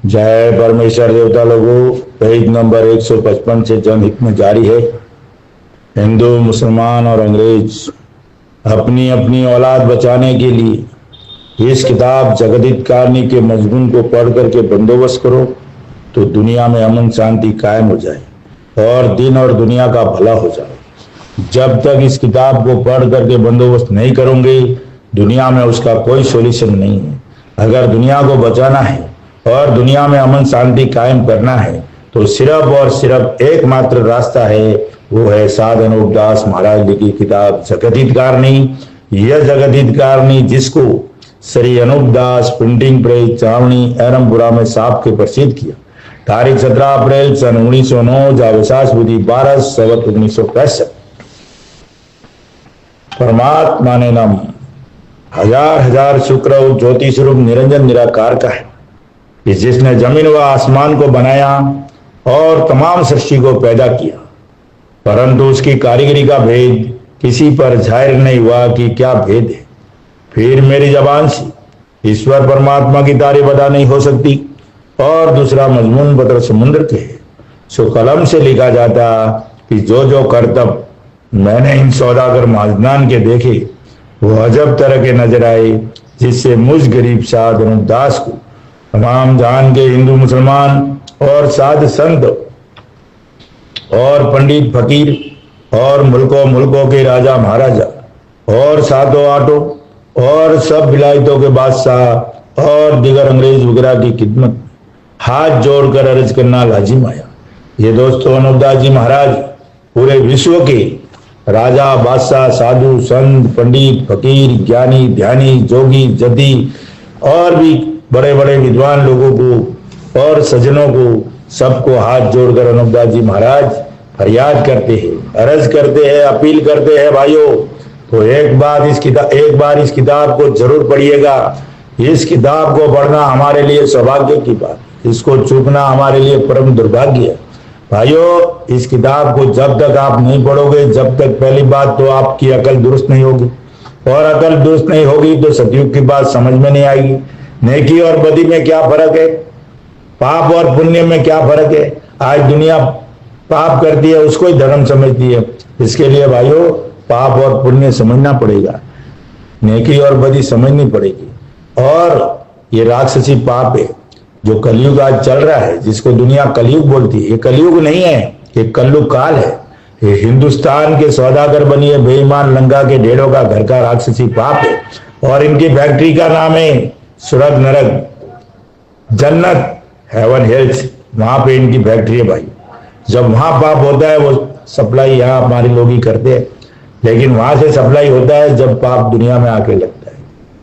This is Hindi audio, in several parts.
जय परमेश्वर देवता लोगों, पेज नंबर 155 से जनहित में जारी है। हिंदू, मुसलमान और अंग्रेज अपनी अपनी औलाद बचाने के लिए इस किताब जगदीतकारणी के मजमून को पढ़ करके बंदोबस्त करो तो दुनिया में अमन शांति कायम हो जाए और दिन और दुनिया का भला हो जाए। जब तक इस किताब को पढ़ करके बंदोबस्त नहीं करोगे, दुनिया में उसका कोई सॉल्यूशन नहीं है। अगर दुनिया को बचाना है और दुनिया में अमन शांति कायम करना है तो सिर्फ और सिर्फ एकमात्र रास्ता है, वो है साध अनूपदास महाराज लिखी किताब जगदीतकारणी। यह जगदीतकारणी जिसको श्री अनूपदास प्रिंटिंग प्रेस चावनी एरमपुरा में साफ के प्रसिद्ध किया। तारीख 17 अप्रैल सन 1909, जावेसास विधि 12 संवत 1965। परमात्मा ने नाम हजार हजार शुक्र और ज्योति स्वरूप निरंजन निराकार का है कि जिसने जमीन व आसमान को बनाया और तमाम सृष्टि को पैदा किया, परंतु उसकी कारीगरी का भेद किसी पर जाहिर नहीं हुआ कि क्या भेद है। फिर मेरी जबान से ईश्वर परमात्मा की तारीफ अदा नहीं हो सकती। और दूसरा मजमून बदर समुद्र के है, सो कलम से लिखा जाता कि जो जो करतब मैंने इन सौदागर माजनान के देखे वो अजब तरह के नजर आए, जिससे मुझ गरीब साध अनूपदास को तमाम जहान के हिंदू मुसलमान और साध संत और पंडित फकीर और मुल्कों के राजा महाराजा और सातों आठों और सब विलायतों के बादशाह और दिगर अंग्रेज वगैरह की खिदमत हाथ जोड़कर अर्ज करना लाजिम आया। ये दोस्तों, अनूपदास जी महाराज पूरे विश्व के राजा बादशाह साधु संत पंडित फकीर ज्ञानी ध्यानी जोगी जति और भी बड़े बड़े विद्वान लोगों को और सज्जनों को सबको हाथ जोड़कर अनूपदास जी महाराज फरियाद करते हैं, अर्ज करते हैं, अपील करते हैं, भाइयों तो एक बार इस किताब को जरूर पढ़िएगा। इस किताब को पढ़ना हमारे लिए सौभाग्य की बात, इसको चूकना हमारे लिए परम दुर्भाग्य है। भाइयों, इस किताब को जब तक आप नहीं पढ़ोगे, जब तक पहली बात तो आपकी अकल दुरुस्त नहीं होगी, और अकल दुरुस्त नहीं होगी तो सतयुग की बात समझ में नहीं आएगी। नेकी और बदी में क्या फर्क है, पाप और पुण्य में क्या फर्क है। आज दुनिया पाप करती है, उसको ही धर्म समझती है। इसके लिए भाइयों पाप और पुण्य समझना पड़ेगा, नेकी और बदी समझनी पड़ेगी। और ये राक्षसी पाप है जो कलयुग आज चल रहा है, जिसको दुनिया कलयुग बोलती है। ये कलयुग नहीं है, ये कलयुग काल है। ये हिंदुस्तान के सौदागर बनिए बेईमान लंका के ढेरों का घर का राक्षसी पाप है। और इनकी फैक्ट्री का नाम है स्वर्ग नरक जन्नत हेवन हेल्थ, वहां पे इनकी फैक्ट्री है भाई। जब वहां पाप होता है वो सप्लाई यहाँ हमारे लोग ही करते हैं, लेकिन वहां से सप्लाई होता है जब पाप दुनिया में आके लगता है।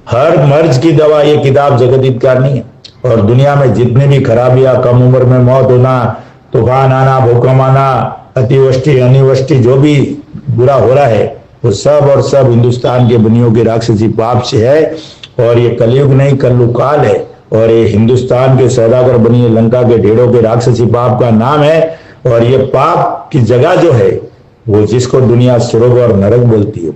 हर मर्ज की दवा ये किताब जगदीतकारणी है। और दुनिया में जितनी भी खराबियां, कम उम्र में मौत होना, तूफान आना, भूकंप आना, अतिवृष्टि अनिवृष्टि जो भी बुरा हो रहा है वो सब और सब हिंदुस्तान के बनियों के राक्षसी पाप से है। और ये कलयुग नहीं कलयुग काल है। और ये हिंदुस्तान के सौदागर बनिए लंका के ढेरों के राक्षसी पाप का नाम है। और ये पाप की जगह जो है वो जिसको दुनिया स्वर्ग और नरक बोलती है।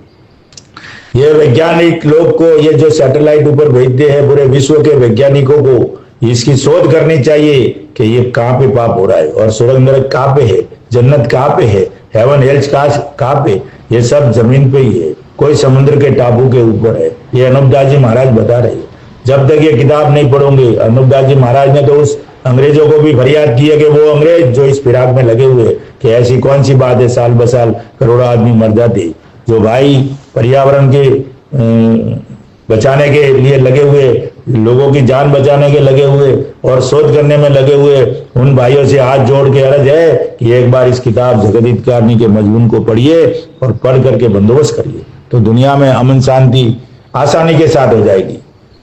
ये वैज्ञानिक लोग को ये जो सैटेलाइट ऊपर भेजते हैं पूरे विश्व के वैज्ञानिकों को इसकी शोध करनी चाहिए कि ये कहाँ पे पाप हो रहा है और स्वर्ग नरक कहाँ पे है, जन्नत कहाँ पे है, हेवन हेल्थ कहाँ पे। ये सब जमीन पे ही है, कोई समुद्र के टापू के ऊपर है। ये अनूपदास जी महाराज बता रहे हैं। जब तक ये किताब नहीं पढ़ोगे, अनूपदास जी महाराज ने तो उस अंग्रेजों को भी फरियाद की है कि वो अंग्रेज जो इस फिराक में लगे हुए कि ऐसी कौन सी बात है, साल बसाल करोड़ों आदमी मर जाते, जो भाई पर्यावरण के बचाने के लिए लगे हुए, लोगों की जान बचाने के लगे हुए और शोध करने में लगे हुए, उन भाइयों से हाथ जोड़ के अर्ज है कि एक बार इस किताब जगदीतकारणी के मजमून को पढ़िए और पढ़ करके बंदोबस्त करिए तो दुनिया में अमन शांति आसानी के साथ हो जाएगी।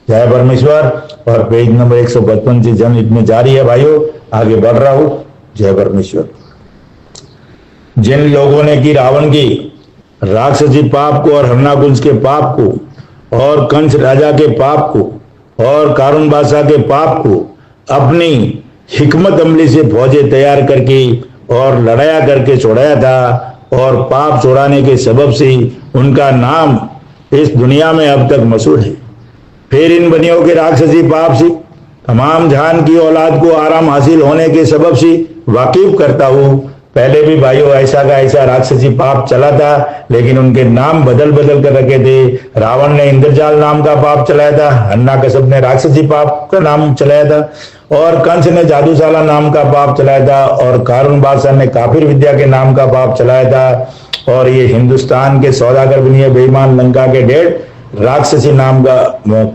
जय परमेश्वर। और पेज नंबर 155 से जनहित में जारी है भाइयों, आगे बढ़ रहा हूं। जय परमेश्वर। जिन लोगों ने की रावण की राक्षसी पाप को और हरनाकुंज के पाप को और कंस राजा के पाप को और कारून बादशाह के पाप को अपनी हिकमत अमली से फौजें तैयार करके और लड़ाया करके छोड़ाया था। और पाप छोड़ाने के सबब से उनका नाम इस दुनिया में अब तक मशहूर है। फिर इन बनियों के राक्षसी पाप से तमाम जहान की औलाद को आराम हासिल होने के सबब से वाकिफ करता हूँ। पहले भी भाइयों ऐसा का ऐसा राक्षसी पाप चला था, लेकिन उनके नाम बदल बदल कर रखे थे। रावण ने इंद्रजाल नाम का पाप चलाया था, हिरण्यकश्यप ने राक्षसी पाप का नाम चलाया था, और कंस ने जादूशाला नाम का पाप चलाया था, और कारून बादशाह ने काफिर विद्या के नाम का पाप चलाया था। और ये हिंदुस्तान के सौदागर बनिए बेईमान लंका के डेढ़ राक्षसी नाम का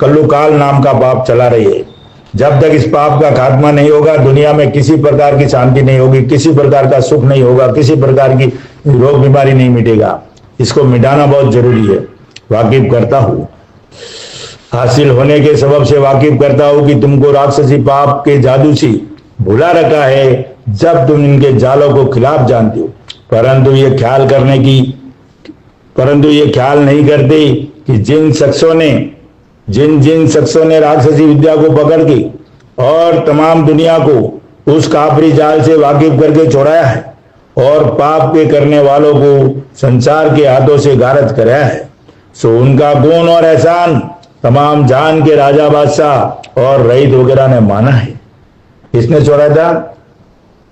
कल्लुकाल नाम का पाप चला रही है। जब तक इस पाप का खात्मा नहीं होगा, दुनिया में किसी प्रकार की शांति नहीं होगी, किसी प्रकार का सुख नहीं होगा, किसी प्रकार की रोग बीमारी नहीं मिटेगा। इसको मिटाना बहुत जरूरी है। वाकिफ करता हूँ, हासिल होने के सबब से वाकिफ करता हूँ कि तुमको राक्षसी पाप के जादू से भुला रखा है जब तुम इनके जालों को खिलाफ जानते हो, परंतु ये ख्याल नहीं करते कि जिन शख्सों ने राक्षसी विद्या को पकड़ के और तमाम दुनिया को उस काफरी जाल से वाकिफ करके छोड़ाया है और पाप के करने वालों को संसार के हाथों से गारद कराया है, सो उनका गुण और एहसान तमाम जान के राजा बादशाह और रईत वगैरह ने माना है। किसने छोड़ा था?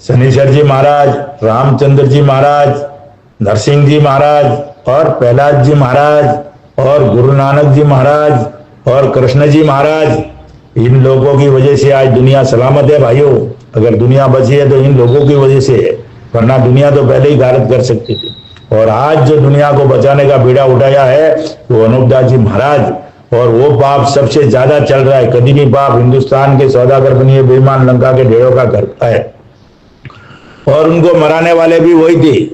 शनिश्चर जी महाराज, रामचंद्र जी महाराज, नरसिंह जी महाराज और प्रहलाद जी महाराज और गुरु नानक जी महाराज और कृष्ण जी महाराज। इन लोगों की वजह से आज दुनिया सलामत है भाइयों। अगर दुनिया बची है तो इन लोगों की वजह से है, वरना दुनिया तो पहले ही गारद कर सकती थी। और आज जो दुनिया को बचाने का बीड़ा उठाया है वो अनूपदास जी महाराज, और वो पाप सबसे ज्यादा चल रहा है। कदीमी पाप हिंदुस्तान के सौदागर बनिए बेईमान लंका के ढेरों का करता है, और उनको मराने वाले भी वही थे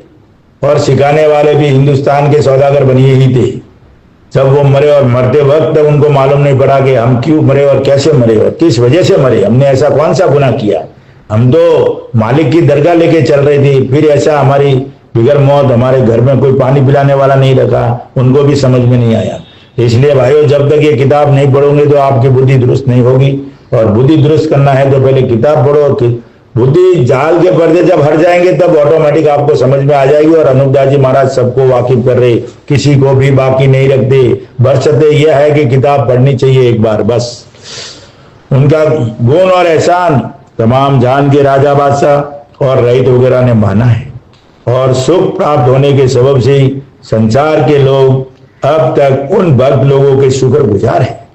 और सिखाने वाले भी हिंदुस्तान के सौदागर बनिए ही थे। जब वो मरे और मरते वक्त उनको मालूम नहीं पड़ा कि हम क्यों मरे और कैसे मरे और किस वजह से मरे, हमने ऐसा कौन सा गुनाह किया। हम तो मालिक की दरगाह लेके चल रहे थे, फिर ऐसा हमारी बिगर मौत हमारे घर में कोई पानी पिलाने वाला नहीं रखा, उनको भी समझ में नहीं आया। इसलिए भाइयों, जब तक ये किताब नहीं पढ़ोगे तो आपकी बुद्धि दुरुस्त नहीं होगी, और बुद्धि दुरुस्त करना है तो पहले किताब पढ़ो। बुद्धि जाल के पर्दे जब हट जाएंगे तब ऑटोमेटिक आपको समझ में आ जाएगी। और अनूपदास जी महाराज सबको वाकिफ कर रहे, किसी को भी बाकी नहीं रखते। बरसते यह है कि किताब पढ़नी चाहिए एक बार बस। उनका गुण और एहसान तमाम जान के राजा बादशाह और रईत वगैरह ने माना है, और सुख प्राप्त होने के सबब से संसार के लोग अब तक उन भक्त लोगों के शुक्रगुजार हैं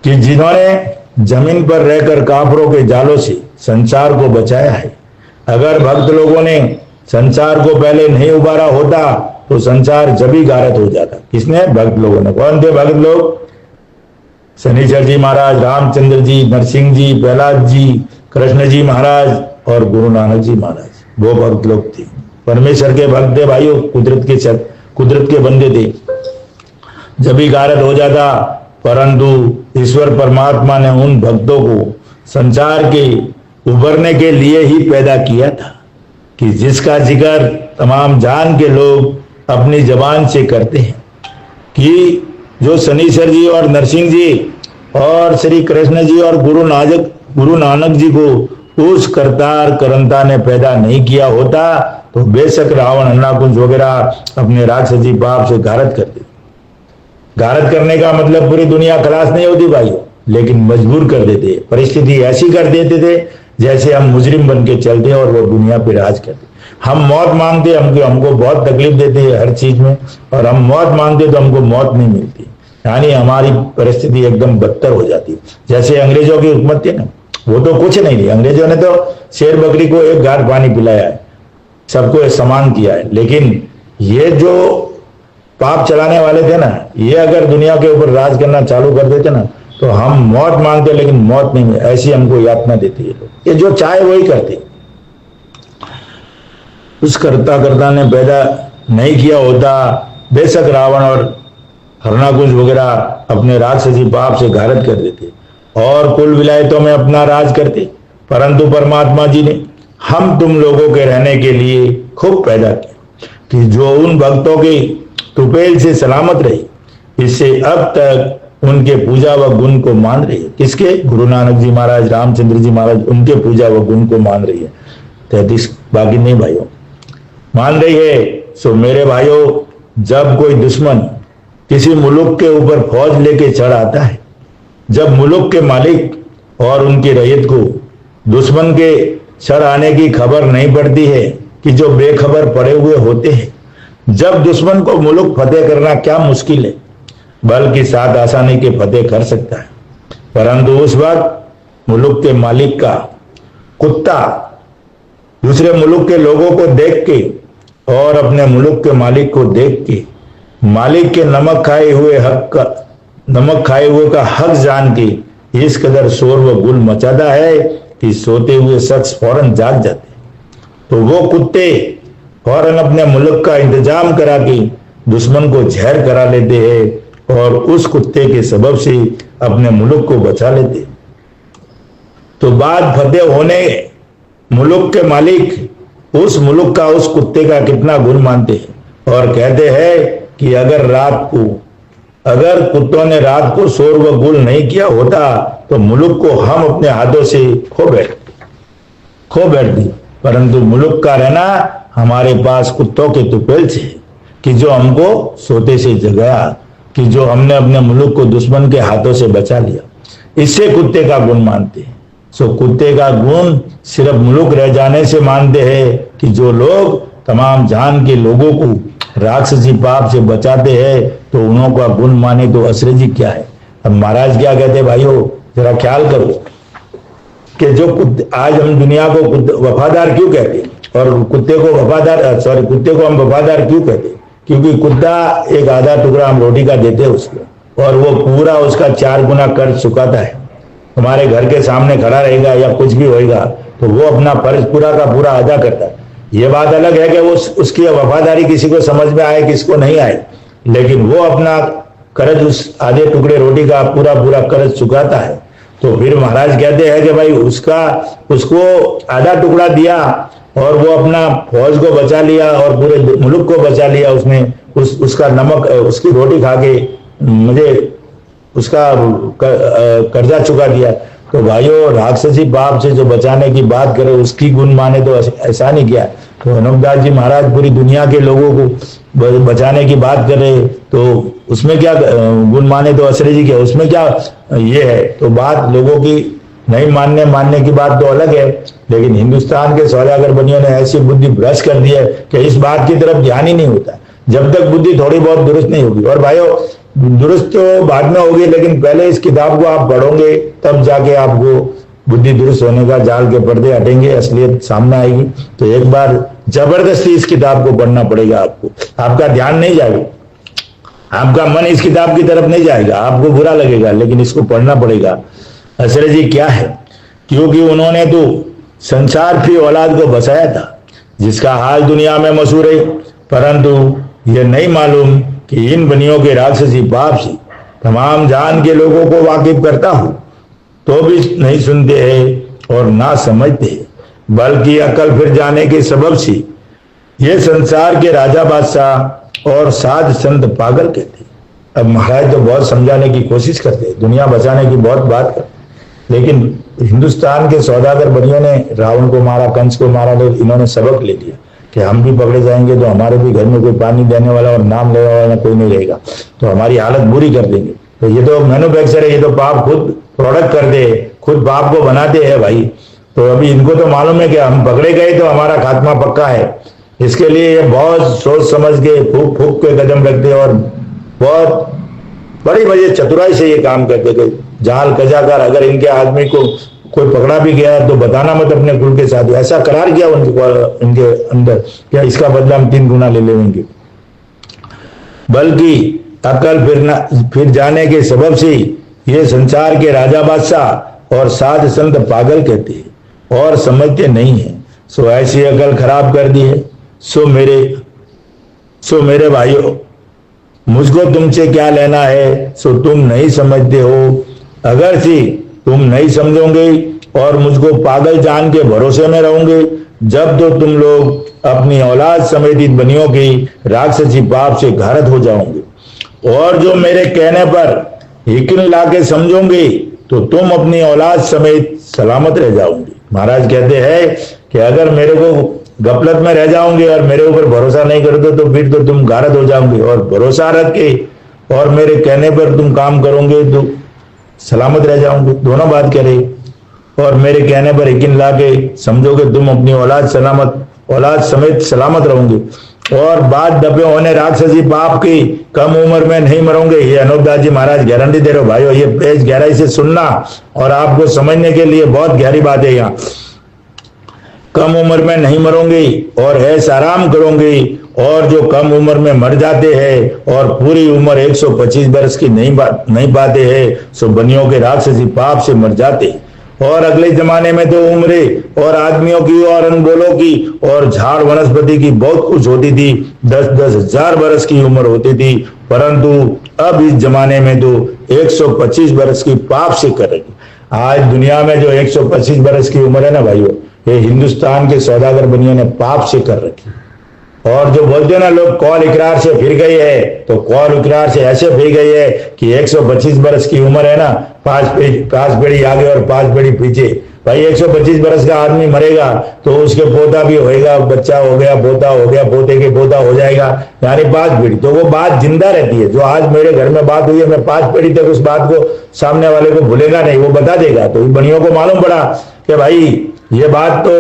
कि जिन्होंने जमीन पर रहकर काफरों के जालों से संसार को बचाया है। अगर भक्त लोगों ने संसार को पहले नहीं उबारा होता तो संसार जब ही गारत हो जाता। किसने? भक्त लोगों ने। कौन थे भक्त लोग? शनिश्चर जी महाराज, रामचंद्र जी, नरसिंह जी, प्रहलाद जी, कृष्ण जी महाराज और गुरु नानक जी महाराज, वो भक्त लोग थे। परमेश्वर के भक्त थे भाइयों, कुदरत के बंदे थे। जब ही गारत हो जाता, परंतु ईश्वर परमात्मा ने उन भक्तों को संसार के उभरने के लिए ही पैदा किया था कि जिसका जिक्र तमाम जान के लोग अपनी जबान से करते हैं, कि जो शनिश्चर जी और नरसिंह जी और श्री कृष्ण जी और गुरु नानक जी को उस करतार करंता ने पैदा नहीं किया होता तो बेशक रावण, अन्नाकुंज वगैरह अपने राक्षसी पाप से गारत करते। गारत करने का मतलब पूरी दुनिया खलास नहीं होती भाइयों, लेकिन मजबूर कर देते, परिस्थिति ऐसी कर देते थे जैसे हम मुजरिम बन के चलते और वो दुनिया पे राज करते। हम मौत मांगते, हमको बहुत तकलीफ देते हैं हर चीज में, और हम मौत मांगते तो हमको मौत नहीं मिलती, यानी हमारी परिस्थिति एकदम बदतर हो जाती। जैसे अंग्रेजों की हुकूमत थी ना, वो तो कुछ नहीं थी। अंग्रेजों ने तो शेर बकरी को एक घाट पानी पिलाया है, सबको समान किया है। लेकिन ये जो पाप चलाने वाले थे ना, ये अगर दुनिया के ऊपर राज करना चालू कर देते ना तो हम मौत मांगते लेकिन मौत नहीं मिले, ऐसी हमको यातना देती है लोग। ये जो चाहे वही करते। उस करता ने पैदा नहीं किया होता, बेशक रावण और हिरण्यकुंज वगैरह अपने राक्षसी पाप से गारत कर देते और कुल विलायतों में अपना राज करते, परंतु परमात्मा जी ने हम तुम लोगों के रहने के लिए खूब पैदा किया कि जो उन भक्तों की तुपेल से सलामत रही। इससे अब तक उनके पूजा व गुण को मान रही है। किसके? गुरु नानक जी महाराज, रामचंद्र जी महाराज, उनके पूजा व गुण को मान रही है। 33 बाकी नहीं भाइयों, मान रही है। सो मेरे भाइयों, जब कोई दुश्मन किसी मुल्क के ऊपर फौज लेके चढ़ आता है, जब मुल्क के मालिक और उनकी रैयत को दुश्मन के सर आने की खबर नहीं पड़ती है कि जो बेखबर पड़े हुए होते हैं। जब दुश्मन को मुल्क फतेह करना क्या मुश्किल है, बल्कि साथ आसानी के फतेह कर सकता है। परंतु उस वक्त मुल्क के मालिक का कुत्ता दूसरे मुल्क के लोगों को देख के और अपने मुल्क के मालिक को देख के मालिक के नमक खाए हुए का हक जान के इस कदर शोर व गुल मचाता है कि सोते हुए शख्स फौरन जाग जाते। तो वो कुत्ते फौरन अपने मुल्क का इंतजाम करा के दुश्मन को जहर करा लेते हैं और उस कुत्ते के सबब से अपने मुल्क को बचा लेते। तो बाद फतेह होने मुल्क के मालिक उस मुल्क का उस कुत्ते का कितना गुण मानते हैं और कहते हैं कि अगर कुत्तों ने रात को शोर व गुल नहीं किया होता तो मुल्क को हम अपने हाथों से खो बैठते। परंतु मुल्क का रहना हमारे पास कुत्तों के तुपेल से कि जो हमको सोते से जगाया, कि जो हमने अपने मुल्क को दुश्मन के हाथों से बचा लिया। इससे कुत्ते का गुण मानते हैं। सो कुत्ते का गुण सिर्फ मुल्क रह जाने से मानते हैं कि जो लोग तमाम जहान के लोगों को राक्षसी पाप से बचाते हैं तो उन्हों का गुण माने तो असर जी क्या है। अब महाराज क्या कहते हैं, भाइयों जरा ख्याल करो कि जो आज हम दुनिया को वफादार क्यों कहते हैं और कुत्ते को हम वफादार क्यों कहते हैं? क्योंकि कुत्ता एक आधा टुकड़ा हम रोटी का देते हैं उसको और वो पूरा उसका 4 गुना कर्ज चुकाता है। हमारे घर के सामने खड़ा रहेगा या कुछ भी होएगा तो वो अपना फर्ज पूरा का पूरा अदा करता है। ये बात अलग है कि वो उसकी वफादारी किसी को समझ में आए किसको नहीं आए, लेकिन वो अपना कर्ज उस आधे टुकड़े रोटी का पूरा कर्ज चुकाता है। तो फिर महाराज कहते हैं कि भाई उसको आधा टुकड़ा दिया और वो अपना फौज को बचा लिया और पूरे मुल्क को बचा लिया। उसने उसका नमक उसकी रोटी खा के मुझे उसका कर्जा चुका दिया। तो भाइयों राक्षसी पाप से जो बचाने की बात करे उसकी गुण माने तो ऐसा नहीं किया। तो हनुमदास जी महाराज पूरी दुनिया के लोगों को बचाने की बात कर रहे तो उसमें क्या गुण माने तो असरे जी क्या, उसमें क्या ये है। तो बात लोगों की नहीं मानने की बात तो अलग है, लेकिन हिंदुस्तान के सौदागर बनियों ने ऐसी बुद्धि भ्रष्ट कर दी है कि इस बात की तरफ ध्यान ही नहीं होता जब तक बुद्धि थोड़ी बहुत दुरुस्त नहीं होगी। और भाइयों दुरुस्त तो बाद में होगी, लेकिन पहले इस किताब को आप पढ़ोगे तब जाके आपको बुद्धि दुरुस्त होने का जाल के पर्दे हटेंगे, असलियत सामने आएगी। तो एक बार जबरदस्ती इस किताब को पढ़ना पड़ेगा आपको। आपका ध्यान नहीं जाएगा, आपका मन इस किताब की तरफ नहीं जाएगा, आपको बुरा लगेगा, लेकिन इसको पढ़ना पड़ेगा। असरे जी क्या है, क्योंकि उन्होंने तो संसार की औलाद को बसाया था जिसका हाल दुनिया में मशहूर है, परंतु यह नहीं मालूम कि इन बनियों के राक्षसी पाप से तमाम जान के लोगों को वाकिफ करता हूं तो भी नहीं सुनते हैं और ना समझते हैं, बल्कि अकल फिर जाने के सबब से ये संसार के राजा बादशाह और साध संत पागल कहते हैं। अब महाराज तो बहुत समझाने की कोशिश करते हैं, दुनिया बचाने की बहुत बात करते, लेकिन हिंदुस्तान के सौदागर बनियों ने रावण को मारा, कंस को मारा, तो इन्होंने सबक ले लिया कि हम भी पकड़े जाएंगे तो हमारे भी घर में कोई पानी देने वाला और नाम लेने वाला कोई नहीं रहेगा, तो हमारी हालत बुरी कर देंगे। तो ये तो मैन्युफैक्चर है, ये तो पाप खुद प्रोडक्ट करते हैं, खुद पाप को बनाते हैं भाई। तो अभी इनको तो मालूम है कि हम पकड़े गए तो हमारा खात्मा पक्का है, इसके लिए ये बहुत सोच समझ के फूक फूक के कदम रखते और बहुत बड़ी बड़ी चतुराई से ये काम करते थे। जाल कजाकार अगर इनके आदमी को कोई पकड़ा भी गया तो बताना मत अपने कुल के साथ, ऐसा करार किया इनके अंदर क्या इसका बदला हम 3 गुना ले लेंगे। बल्कि अकल फिर जाने के सबब से ये संसार के राजा बादशाह और साध संत पागल कहते हैं और समझते नहीं है। सो ऐसी अकल खराब कर दी है। सो मेरे भाइयों, मुझको तुमसे क्या लेना है, सो तुम नहीं समझते हो। अगर से तुम नहीं समझोगे और मुझको पागल जान के भरोसे में रहोगे, जब तो तुम लोग अपनी औलाद समेत इन बनियों की राक्षसी पाप से घारत हो जाओगे, और जो मेरे कहने पर यकीन लाके समझोगे तो तुम अपनी औलाद समेत सलामत रह जाओगे। महाराज कहते हैं कि अगर मेरे को गफलत में रह जाओगे और मेरे ऊपर भरोसा नहीं करते तो फिर तो तुम गारत हो जाओगे, और भरोसा रख के और मेरे कहने पर तुम काम करोगे तो सलामत रह जाओगे। दोनों बात कह रहे। और मेरे कहने पर यकीन ला के समझो कि तुम अपनी औलाद समेत सलामत रहोगे और बाद दबे होने राक्षसी पाप की कम उम्र में नहीं मरोगे। ये अनूपदास जी महाराज गारंटी दे रहे हो भाइयों। ये पेज गहराई से सुनना और आपको समझने के लिए बहुत गहरी बात है यहाँ। कम उम्र में नहीं मरोगे और ऐश आराम करोगे। और जो कम उम्र में मर जाते हैं और पूरी उम्र 125 वर्ष की नहीं पाते हैं, सो बनियों के राक्षसी पाप से मर जाते। और अगले जमाने में तो उम्रें और आदमियों की और अनबोलों की और झाड़ वनस्पति की बहुत कुछ होती थी। 10-10 हजार वर्ष की उम्र होती थी। परंतु अब इस जमाने में तो 125 वर्ष की पाप से करेगी। आज दुनिया में जो 125 वर्ष की उम्र है ना भाइयों, ये हिंदुस्तान के सौदागर बनियों ने पाप से कर रखी। और जो बोलते हैं ना लोग कौल इकरार से फिर गई है, तो कौल इकरार से ऐसे फिर गई है कि 125 वर्ष की उम्र है ना, 5 पीढ़ी आगे और 5 पीढ़ी पीछे। भाई 125 वर्ष का आदमी मरेगा तो उसके पोता भी होएगा, बच्चा हो गया, पोता हो गया, पोते के पोता हो जाएगा, यानी 5 पीढ़ी। तो वो बात जिंदा रहती है। जो आज मेरे घर में बात हुई है, मैं 5 पीढ़ी तक उस बात को सामने वाले को भूलेगा नहीं, वो बता देगा। तो बनियों को मालूम पड़ा कि भाई ये बात तो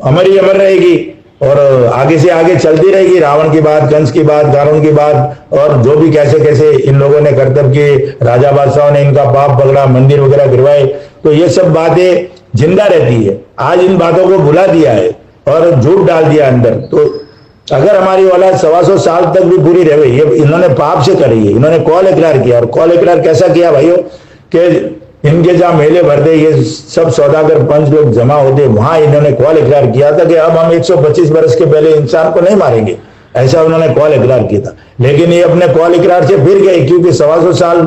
अमर ही अमर रहेगी और आगे से आगे चलती रहेगी। रावण की बात, कंस की बात, गारुण की बात और जो भी कैसे कैसे इन लोगों ने करतब किए, राजा बादशाहों ने इनका पाप पकड़ा, मंदिर वगैरह गिरवाए, तो ये सब बातें जिंदा रहती है। आज इन बातों को भुला दिया है और झूठ डाल दिया अंदर। तो अगर हमारी औलाद 125 साल तक भी पूरी रहे, ये इन्होंने पाप से करी है। इन्होंने कौल इकरार किया। और कौल इकरार कैसा किया भाइयों कि इनके जहां मेले भरते, ये सब सौदागर पंच लोग जमा होते, वहां इन्होंने कौल इकरार किया था कि अब हम 125 वर्ष के पहले इंसान को नहीं मारेंगे। ऐसा उन्होंने कौल इकरार किया था। लेकिन ये अपने कौल इकरार से फिर गए, क्योंकि 125 साल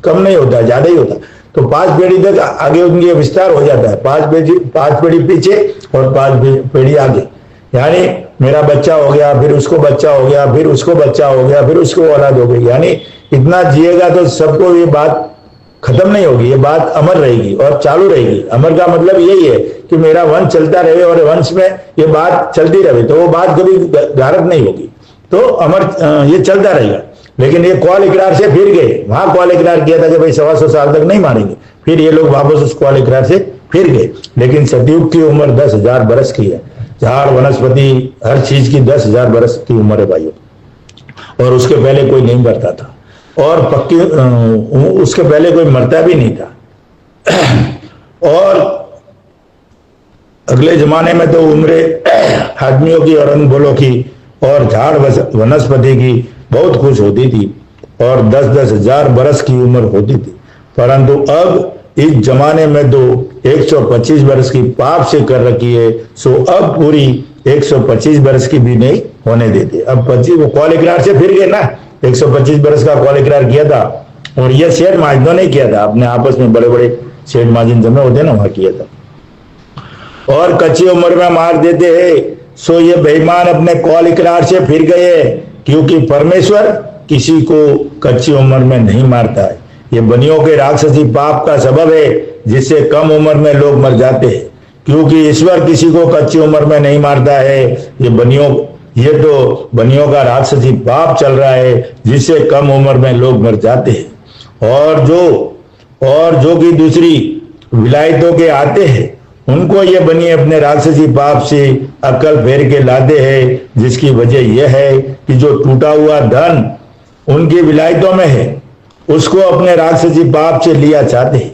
कम नहीं होता, ज्यादा ही होता। तो 5 पीढ़ी तक आगे उनके विस्तार हो जाता है। 5 पीढ़ी पीछे और 5 पीढ़ी आगे, यानी मेरा बच्चा हो गया, फिर उसको बच्चा हो गया, फिर उसको बच्चा हो गया, फिर उसको औलाद हो गई। यानी इतना जिएगा तो सबको ये बात खत्म नहीं होगी, ये बात अमर रहेगी और चालू रहेगी। अमर का मतलब यही है कि मेरा वंश चलता रहे और वंश में ये बात चलती रहे, तो वो बात कभी गारत नहीं होगी, तो अमर ये चलता रहेगा। लेकिन ये कौल इकरार से फिर गए। वहां कौल इकरार किया था कि भाई 125 साल तक नहीं मारेंगे, फिर ये लोग वापस उस कौल इकरार से फिर गए। लेकिन सतयुग की उम्र 10,000 बरस की है। झाड़ वनस्पति हर चीज की 10,000 बरस की उम्र है भाइयों। और उसके पहले कोई नहीं मरता था और पक्की उसके पहले कोई मरता भी नहीं था। और अगले जमाने में तो उम्रे आदमियों की और अनबोलों की और झाड़ वनस्पति की बहुत कुछ होती थी और 10-10 हजार बरस की उम्र होती थी। परंतु अब इस जमाने में तो 125 वर्ष की पाप से कर रखी है, सो अब पूरी 125 वर्ष की भी नहीं होने देते। अब 25 वो कौल इकरार से फिर गए ना, 125 वर्ष का कौल इकरार किया था। और यह सेठ माजिदों ने किया था, अपने आपस में बड़े बड़े सेठ माजिद जमे होते ना, वहां किया था। और कच्ची उम्र में मार देते हैं, सो ये बेईमान अपने कौल इकरार से फिर गए, क्योंकि परमेश्वर किसी को कच्ची उम्र में नहीं मारता है। ये बनियों के राक्षसी पाप का सबब है जिससे कम उम्र में लोग मर जाते हैं, क्योंकि ईश्वर किसी को कच्ची उम्र में नहीं मारता है। ये तो बनियों का राक्षसी पाप चल रहा है जिससे कम उम्र में लोग मर जाते हैं। और जो कि दूसरी विलायतों के आते हैं, उनको ये बनी अपने राक्षसी पाप से अकल फेर के लाते हैं, जिसकी वजह यह है कि जो टूटा हुआ धन उनकी विलायतों में है, उसको अपने राक्षसी पाप से लिया चाहते हैं।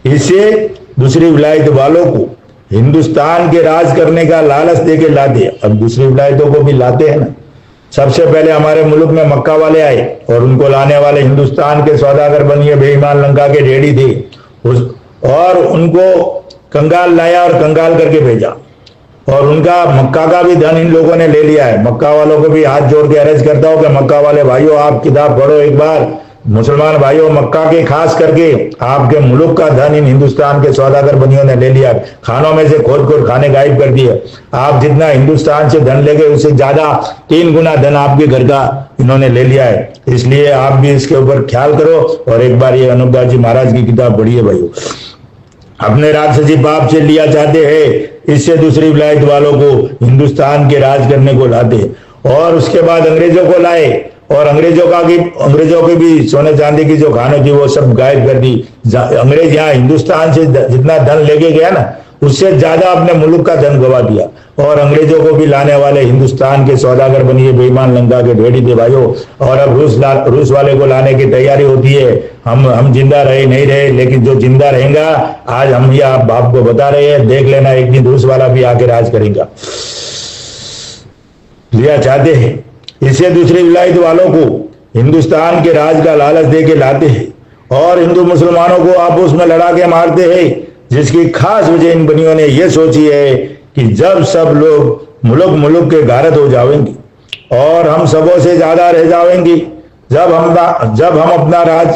इससे दूसरी विलायत वालों को हिंदुस्तान के राज करने का लालच देके लाते। अब दूसरी विलायतों को भी लाते हैं ना। सबसे पहले हमारे मुल्क में मक्का वाले आए और उनको लाने वाले हिंदुस्तान के सौदागर बनिए बेईमान लंका के रेडी थे, और उनको कंगाल लाया और कंगाल करके भेजा। और उनका मक्का का भी धन इन लोगों ने ले लिया है। मक्का वालों को भी हाथ जोड़ के अर्ज करता हूं कि मक्का वाले भाइयों, आप किताब पढ़ो एक बार। मुसलमान भाइयों, मक्का के खास करके आपके मुल्क का धन इन हिंदुस्तान के सौदागर बनियों ने ले लिया। खानों में से खोद खोद खाने गायब कर दिए। आप जितना हिंदुस्तान से धन ले गए, उससे ज्यादा 3 गुना धन आपके घर का इन्होंने ले लिया है। इसलिए आप भी इसके ऊपर ख्याल करो और एक बार ये अनूपदास जी महाराज की किताब पढ़िए भाइयों। अपने राक्षसी पाप से लिया चाहते हैं, इससे दूसरी विलायत वालों को हिंदुस्तान के राज करने को लाते, और उसके बाद अंग्रेजों को लाए और अंग्रेजों की भी सोने चांदी की जो खानों थी वो सब गायब कर दी। अंग्रेज यहाँ हिंदुस्तान से जितना धन लेके गया ना, उससे ज्यादा अपने मुल्क का धन गवा दिया। और अंग्रेजों को भी लाने वाले हिंदुस्तान के सौदागर बनिए, बेईमान लंका के ढेड़ी थे भाइयों। और अब रूस वाले को लाने की तैयारी होती है। हम जिंदा रहे नहीं रहे, लेकिन जो जिंदा रहेगा, आज हम ये आप बाप को बता रहे हैं, देख लेना एक दिन रूस वाला भी आके राज करेगा। लिया चाहते हैं, इससे दूसरे विलायत वालों को हिंदुस्तान के राज का लालच दे के लाते हैं और हिंदू मुसलमानों को आपस में लड़ा के मारते हैं, जिसकी खास वजह इन बनियों ने यह सोची है कि जब सब लोग मुल्क के गारत हो जाएंगे और हम सबों से ज्यादा रह जाएंगे, जब हम अपना राज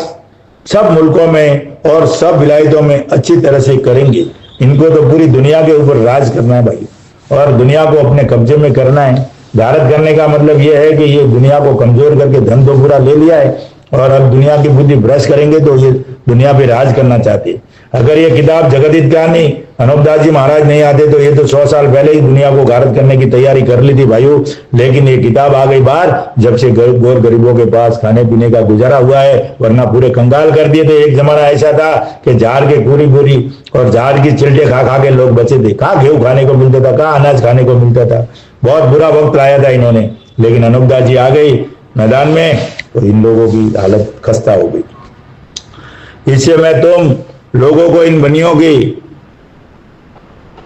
सब मुल्कों में और सब विलायतों में अच्छी तरह से करेंगे। इनको तो पूरी दुनिया के ऊपर राज करना है भाई, और दुनिया को अपने कब्जे में करना है। गारत करने का मतलब यह है कि ये दुनिया को कमजोर करके धन तो पूरा ले लिया है और अब दुनिया की बुद्धि भ्रष्ट करेंगे तो ये दुनिया पे राज करना चाहते हैं। अगर ये किताब जगदीत कहानी अनूपदास जी महाराज नहीं आते तो ये तो 100 साल पहले ही दुनिया को गारत करने की तैयारी कर ली थी भाइयों। लेकिन ये किताब आ गई बाहर जब से गौर गरीबों के पास खाने पीने का गुजारा हुआ है, वरना पूरे कंगाल कर दिए थे। एक जमाना ऐसा था कि जार के पूरी और जार की चिल्टे खा खा के लोग बचे थे। कहाँ गेहूं खाने को मिलता था, कहाँ अनाज खाने को मिलता था। बहुत बुरा वक्त लाया था इन्होंने, लेकिन अनूपदास जी आ गई मैदान में तो इन लोगों की हालत खस्ता हो गई। इससे मैं तुम लोगों को इन बनियों की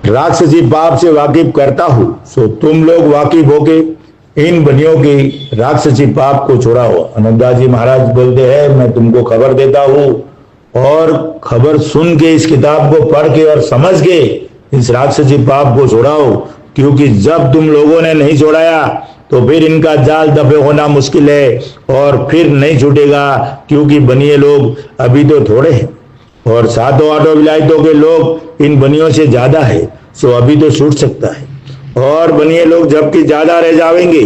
राक्षसी पाप से वाकिफ करता हूं, सो तुम लोग वाकिफ होके इन बनियों की राक्षसी पाप को छुड़ाओ। अनूपदास जी महाराज बोलते हैं, मैं तुमको खबर देता हूं और खबर सुन के इस किताब को पढ़ के और समझ के इस राक्षसी पाप को छुड़ाओ, क्योंकि जब तुम लोगों ने नहीं छोड़ाया तो फिर इनका जाल दबे होना मुश्किल है और फिर नहीं छूटेगा, क्योंकि बनिए लोग अभी तो थोड़े हैं और 7-8 विलायतों के लोग इन बनियों से ज्यादा है, सो अभी तो छूट सकता है। और बनिए लोग जबकि ज्यादा रह जाएंगे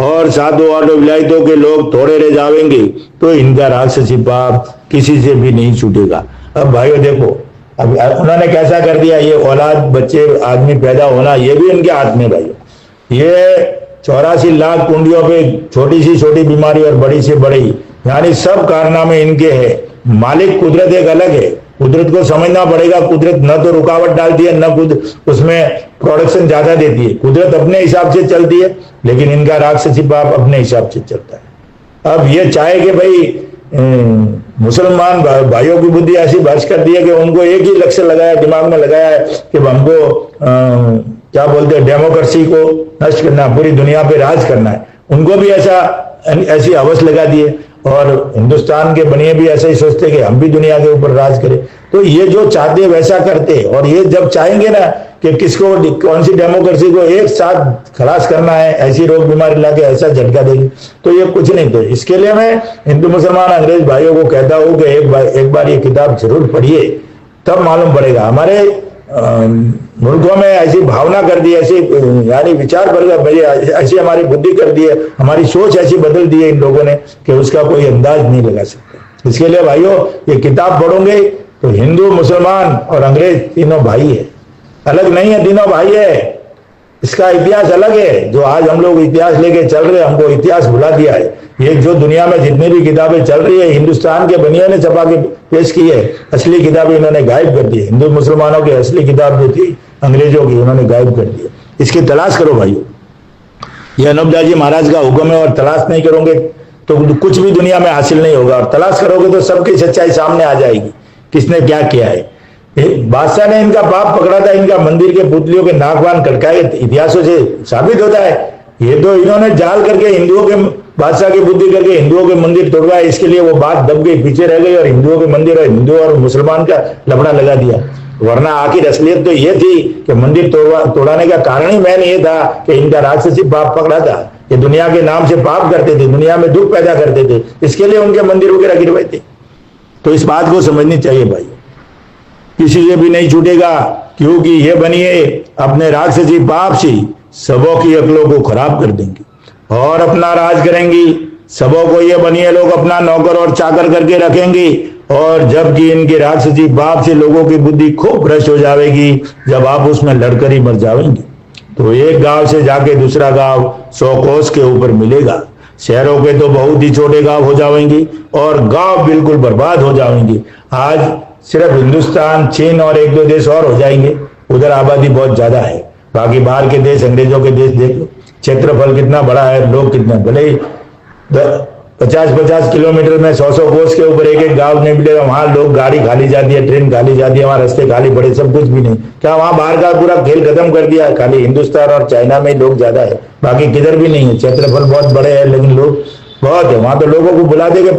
और 7-8 विलायतों के लोग थोड़े रह जाएंगे तो इनका राक्षसी पाप किसी से भी नहीं छूटेगा। अब भाइयों देखो, अब उन्होंने कैसा कर दिया, ये औलाद बच्चे आदमी पैदा होना ये भी इनके हाथ में भाई। ये 84 लाख कुंडियों पे छोटी से छोटी बीमारी और बड़ी से बड़ी, यानी सब कारनामे इनके हैं। मालिक कुदरत एक अलग है, कुदरत को समझना पड़ेगा। कुदरत न तो रुकावट डालती है न उसमें प्रोडक्शन ज्यादा देती है। कुदरत अपने हिसाब से चलती है, लेकिन इनका राक्षसी पाप अपने हिसाब से चलता है। अब ये चाहे कि भाई मुसलमान भाइयों की बुद्धि ऐसी भ्रष्ट कर दी है कि उनको एक ही लक्ष्य लगाया, दिमाग में लगाया है कि हमको क्या बोलते हैं, डेमोक्रेसी को नष्ट करना, पूरी दुनिया पे राज करना है। उनको भी ऐसी हवस लगा दी है और हिंदुस्तान के बनिए भी ऐसा ही सोचते कि हम भी दुनिया के ऊपर राज करें। तो ये जो चाहते वैसा करते, और ये जब चाहेंगे ना कि किसको कौन सी डेमोक्रेसी को एक साथ खलास करना है, ऐसी रोग बीमारी लाके ऐसा झटका देगी, तो ये कुछ नहीं। तो इसके लिए मैं हिंदू मुसलमान अंग्रेज भाइयों को कहता हूं कि एक बार ये किताब जरूर पढ़िए, तब मालूम पड़ेगा। हमारे मुल्कों में ऐसी भावना कर दी, ऐसी यानी विचार ऐसी हमारी बुद्धि कर दी है, हमारी सोच ऐसी बदल दी है इन लोगों ने कि उसका कोई अंदाज नहीं लगा सकता। इसके लिए भाइयों ये किताब पढ़ोगे तो हिंदू मुसलमान और अंग्रेज तीनों भाई है, अलग नहीं है, तीनों भाई है। इसका इतिहास अलग है। जो आज हम लोग इतिहास लेके चल रहे हैं, हमको इतिहास भुला दिया है। ये जो दुनिया में जितनी भी किताबें चल रही है, हिंदुस्तान के बनियों ने छपा के पेश की है। असली किताबें इन्होंने गायब कर दी है। हिंदू मुसलमानों की असली किताब जो थी अंग्रेजों की, उन्होंने गायब कर दी है। इसकी तलाश करो भाइयों, यह अनूपदास जी महाराज का हुक्म है, और तलाश नहीं करोगे तो कुछ भी दुनिया में हासिल नहीं होगा, और तलाश करोगे तो सबकी सच्चाई सामने आ जाएगी, किसने क्या किया है। बादशाह ने इनका पाप पकड़ा था, इनका मंदिर के पुतलियों के नाक वान कटकाए, इतिहासों से साबित होता है। ये तो इन्होंने जाल करके हिंदुओं के बादशाह की बुद्धि करके हिंदुओं के मंदिर तोड़वाए, इसके लिए वो बात दब गई, पीछे रह गई, और हिंदुओं के मंदिर और हिंदू और मुसलमान का लफड़ा लगा दिया। वरना आखिर असलियत तो ये थी कि मंदिर तोड़ाने का कारण ही मैंने ये था कि इनका राक्षसी पाप पकड़ा था। ये दुनिया के नाम से पाप करते थे, दुनिया में दुख पैदा करते थे, इसके लिए उनके मंदिर वगैरह गिरवाए थे। तो इस बात को समझनी चाहिए भाई, किसी से भी नहीं छूटेगा, क्योंकि ये बनिए अपने राक्षसी पाप से सबों की अकलों को खराब कर देंगे और अपना राज करेंगी। सबों को ये बनिए लोग अपना नौकर और चाकर करके रखेंगे, और जबकि इनके राक्षसी पाप से लोगों की बुद्धि खूब भ्रष्ट हो जाएगी। जब आप उसमें लड़कर ही मर जाएंगे तो एक गांव से जाके दूसरा गांव 100 कोस के ऊपर मिलेगा। शहरों के तो बहुत ही छोटे गांव हो जाएंगे और गांव बिल्कुल बर्बाद हो जाएंगे। आज सिर्फ हिंदुस्तान, चीन और एक दो देश और हो जाएंगे, उधर आबादी बहुत ज्यादा है। बाकी बाहर के देश, अंग्रेजों के देश देख लो, क्षेत्रफल कितना बड़ा है, लोग कितने, भले ही 50-50 किलोमीटर में 100-100 कोस के ऊपर एक एक गांव नहीं मिलेगा, वहां लोग, गाड़ी खाली जाती है, ट्रेन खाली जाती है, वहां रास्ते खाली पड़े, सब कुछ भी नहीं। क्या वहां बाहर का पूरा खेल खत्म कर दिया? खाली हिंदुस्तान और चाइना में लोग ज्यादा है, बाकी किधर भी नहीं है। क्षेत्रफल बहुत बड़े हैं लेकिन लोग बहुत है। वहां तो लोगों को बुला दे के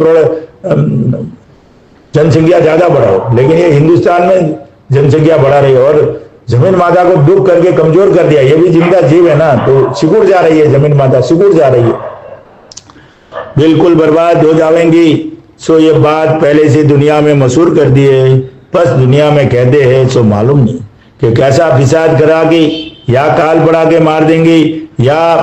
जनसंख्या ज्यादा बढ़ाओ, लेकिन ये हिंदुस्तान में जनसंख्या बढ़ा रही है और जमीन माता को दुख करके कमजोर कर दिया। ये भी जिंदा जीव है ना, तो सिकुड़ जा रही है, जमीन माता सिकुड़ जा रही है, बिल्कुल बर्बाद हो जाएंगी। सो ये बात पहले से दुनिया में मशहूर कर दी है, बस दुनिया में कहते हैं सो मालूम नहीं कि कैसा फिसाद करा के या काल पड़ा के मार देंगे, या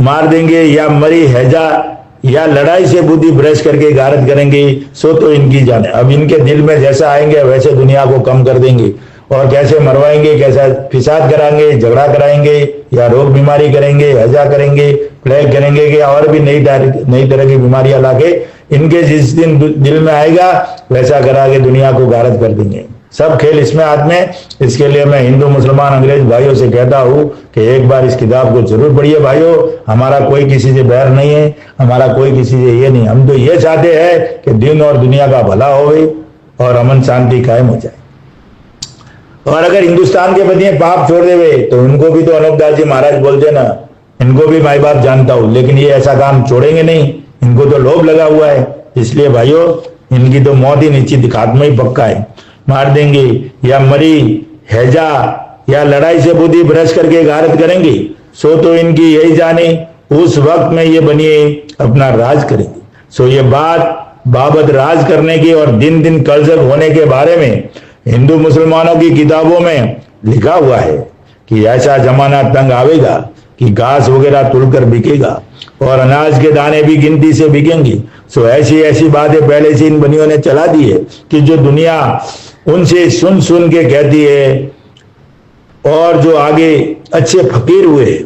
मार देंगे, या मरी हैजा, या लड़ाई से बुद्धि भ्रष्ट करके गारत करेंगे। सो तो इनकी जाने, अब इनके दिल में जैसा आएंगे वैसे दुनिया को कम कर देंगे और कैसे मरवाएंगे, कैसा फिसाद कराएंगे, झगड़ा कराएंगे, या रोग बीमारी करेंगे, हैजा करेंगे, प्लेग करेंगे, कि और भी नई तरह की बीमारियां लाके इनके जिस दिन दिल में आएगा वैसा करा के दुनिया को गारत कर देंगे। सब खेल इसमें हाथ में। इसके लिए मैं हिंदू मुसलमान अंग्रेज भाइयों से कहता हूं कि एक बार इस किताब को जरूर पढ़िए भाइयों। हमारा कोई किसी से बैर नहीं है, हमारा कोई किसी से ये नहीं, हम तो ये चाहते हैं कि दिन और दुनिया का भला होवे और अमन शांति कायम हो जाए। और अगर हिंदुस्तान के प्रति पाप छोड़ देवे तो इनको भी तो अनूपदास जी महाराज बोलते ना, इनको भी माई बाप जानता हूं, लेकिन ये ऐसा काम छोड़ेंगे नहीं, इनको तो लोभ लगा हुआ है। इसलिए भाइयों इनकी तो मौत ही निश्चित, खात्मा ही पक्का है, मार देंगे, या मरी हैजा या लड़ाई से बुद्धि भ्रष्ट करके गारत करेंगे। सो तो इनकी यही जाने, उस वक्त में ये बनिए अपना राज करेंगे। सो ये बाबत राज करने की और दिन दिन कर्जग होने के बारे में हिंदू मुसलमानों की किताबों में लिखा हुआ है कि ऐसा जमाना तंग आवेगा कि घास वगैरह तुलकर बिकेगा और अनाज के दाने भी गिनती से बिकेंगे। सो ऐसी ऐसी बातें पहले से इन बनियों ने चला दी है कि जो दुनिया उनसे सुन सुन के कहती है, और जो आगे अच्छे फकीर हुए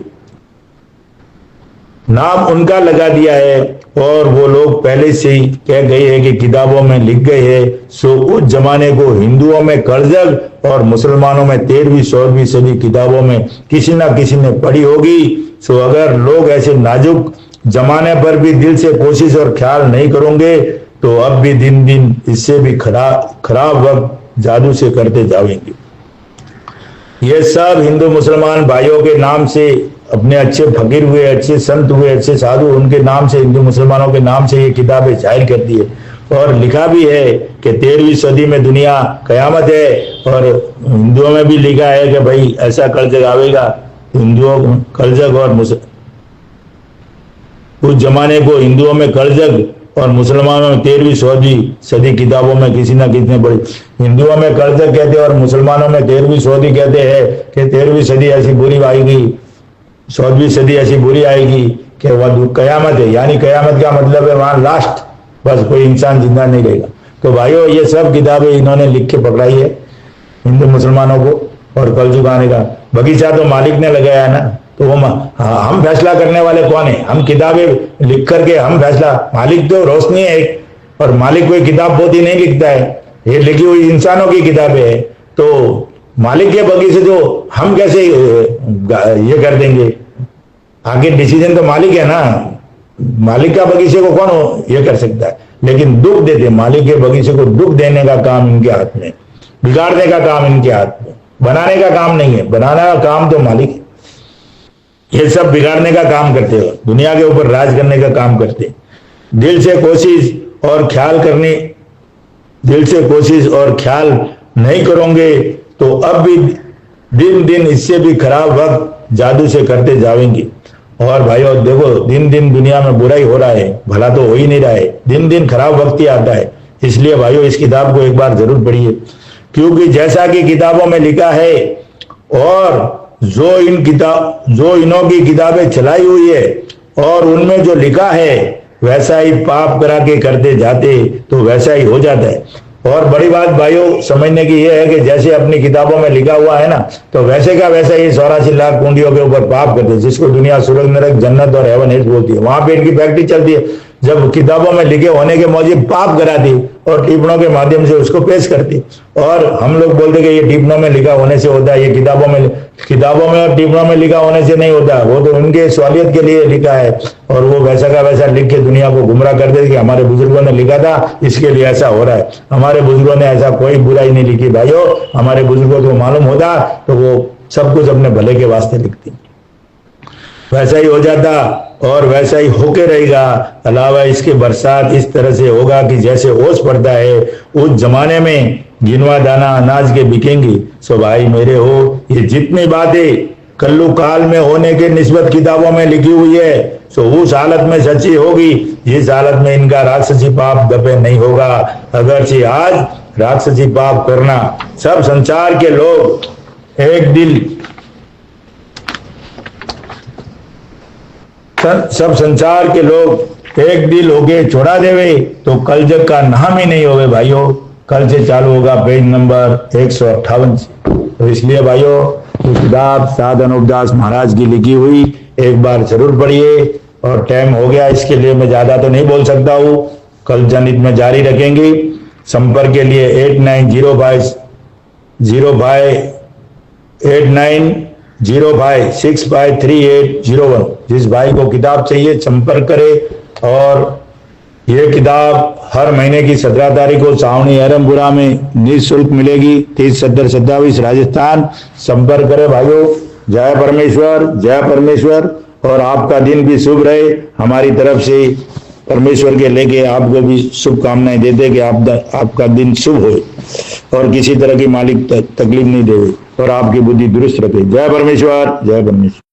नाम उनका लगा दिया है, और वो लोग पहले से ही कह गए हैं कि किताबों में लिख गए हैं। सो उस जमाने को हिंदुओं में कर्जग और मुसलमानों में 13वीं-14वीं सदी किताबों में किसी ना किसी ने पढ़ी होगी। सो अगर लोग ऐसे नाजुक जमाने पर भी दिल से कोशिश और ख्याल नहीं करोगे तो अब भी दिन दिन इससे भी खराब वक्त जादू से करते जाएंगे। ये सब हिंदू मुसलमान भाइयों के नाम से, अपने अच्छे फकीर हुए, अच्छे संत हुए, अच्छे साधु, उनके नाम से, हिंदू मुसलमानों के नाम से ये किताबें जाहिर कर दी है और लिखा भी है कि 13वीं सदी में दुनिया कयामत है। और हिंदुओं में भी लिखा है कि भाई ऐसा कर्जग आवेगा, हिंदुओं कर्जग और उस जमाने को हिंदुओं में कर्जग और मुसलमानों में 13वीं-14वीं सदी किताबों में किसी ना किसी ने पढ़ी। हिंदुओं में कर्जग कहते हैं और मुसलमानों में 13वीं-14वीं कहते हैं कि 13वीं सदी ऐसी बुरी आएगी, 14वीं सदी ऐसी बुरी आएगी कि वह कयामत है। यानी कयामत का मतलब है वहां लास्ट, बस कोई इंसान जिंदा नहीं रहेगा। तो भाइयों ये सब किताबें इन्होंने लिख के पकड़ाई है हिंदू मुसलमानों को। और कल जुगाने का बगीचा तो मालिक ने लगाया है ना, तो वो हम फैसला करने वाले कौन है? हम किताबें लिख करके हम फैसला, मालिक तो रोशनी है और मालिक कोई किताब पोती नहीं लिखता है, ये लिखी हुई इंसानों की किताबें है। तो मालिक के बगीचे तो हम कैसे ये कर देंगे? आगे डिसीजन तो मालिक है ना, मालिक का बगीचे को कौन ये कर सकता है? लेकिन दुख देते, मालिक के बगीचे को दुख देने का काम इनके हाथ में, बिगाड़ने का काम इनके हाथ में, बनाने का काम नहीं है। बनाने का काम तो मालिक है, ये सब बिगाड़ने का काम करते हो, दुनिया के ऊपर राज करने का काम करते। दिल से कोशिश और ख्याल नहीं करोगे तो अब भी दिन दिन इससे भी खराब वक्त जादू से करते जाएंगे। और भाइयों देखो दिन दिन दुनिया में बुराई हो रहा है, भला तो हो ही नहीं रहा है, दिन दिन खराब वक्त ही आता है। इसलिए भाइयों इस किताब को एक बार जरूर पढ़िए, क्योंकि जैसा कि किताबों में लिखा है और जो इन्हों की किताबें चलाई हुई है और उनमें जो लिखा है वैसा ही पाप करा के करते जाते तो वैसा ही हो जाता है। और बड़ी बात भाइयों समझने की यह है कि जैसे अपनी किताबों में लिखा हुआ है ना, तो वैसे का वैसा ये 84 लाख कुंडियों के ऊपर पाप करते हैं, जिसको दुनिया स्वर्ग नरक जन्नत और हेवन हिट बोलती है। वहां पे इनकी फैक्ट्री चलती है, जब किताबों में लिखे होने के मौजूद पाप कराती और टिप्पणों के माध्यम से उसको पेश करती। और हम लोग बोलते कि ये टिप्पणों में लिखा होने से होता है, ये किताबों में और टिप्पणों में लिखा होने से नहीं होता, वो तो उनके सवालियत के लिए लिखा है। और वो वैसा का वैसा लिख के दुनिया को गुमराह कर देते कि हमारे बुजुर्गों ने लिखा था इसके लिए ऐसा हो रहा है। हमारे बुजुर्गों ने ऐसा कोई बुराई नहीं लिखी भाइयों, हमारे बुजुर्गों को मालूम होता तो वो सब कुछ अपने भले के वास्ते लिखती। वैसा ही हो जाता और वैसा ही होके रहेगा। अलावा इसके बरसात इस तरह से होगा कि जैसे ओस पड़ता है, उस जमाने में गिनवा दाना अनाज के बिकेंगी। सो भाई मेरे हो, ये जितनी बातें कल्लू काल में होने के निस्बत किताबों में लिखी हुई है, सो उस हालत में सच्ची होगी जिस हालत में इनका राक्षसी पाप दबे नहीं होगा। अगरचे आज राक्षसी पाप करना सब संसार के लोग एक दिल, सब संसार के लोग एक दिल होके छोड़ा देवे तो कल जग का नाम ही नहीं होवे भाइयों। कल से चालू होगा पेज नंबर 158 से। तो इसलिए भाइयों ये किताब साध अनूपदास महाराज की लिखी हुई एक बार जरूर पढ़िए। और टाइम हो गया, इसके लिए मैं ज्यादा तो नहीं बोल सकता हूँ, कल जनहित में जारी रखेंगे। संपर्क के लिए 8905653801। जिस भाई को किताब चाहिए संपर्क करे। और ये किताब हर महीने की 17 तारीख को सावनी अहरमपुरा में निःशुल्क मिलेगी, 307027 राजस्थान। संपर्क करे भाइयों। जय परमेश्वर, जय परमेश्वर। और आपका दिन भी शुभ रहे। हमारी तरफ से परमेश्वर के लेके आपको भी शुभकामनाएं देते कि आपका दिन शुभ हो और किसी तरह की मालिक तकलीफ नहीं देवे और आपकी बुद्धि दुरुस्त रखे। जय परमेश्वर, जय परमेश्वर।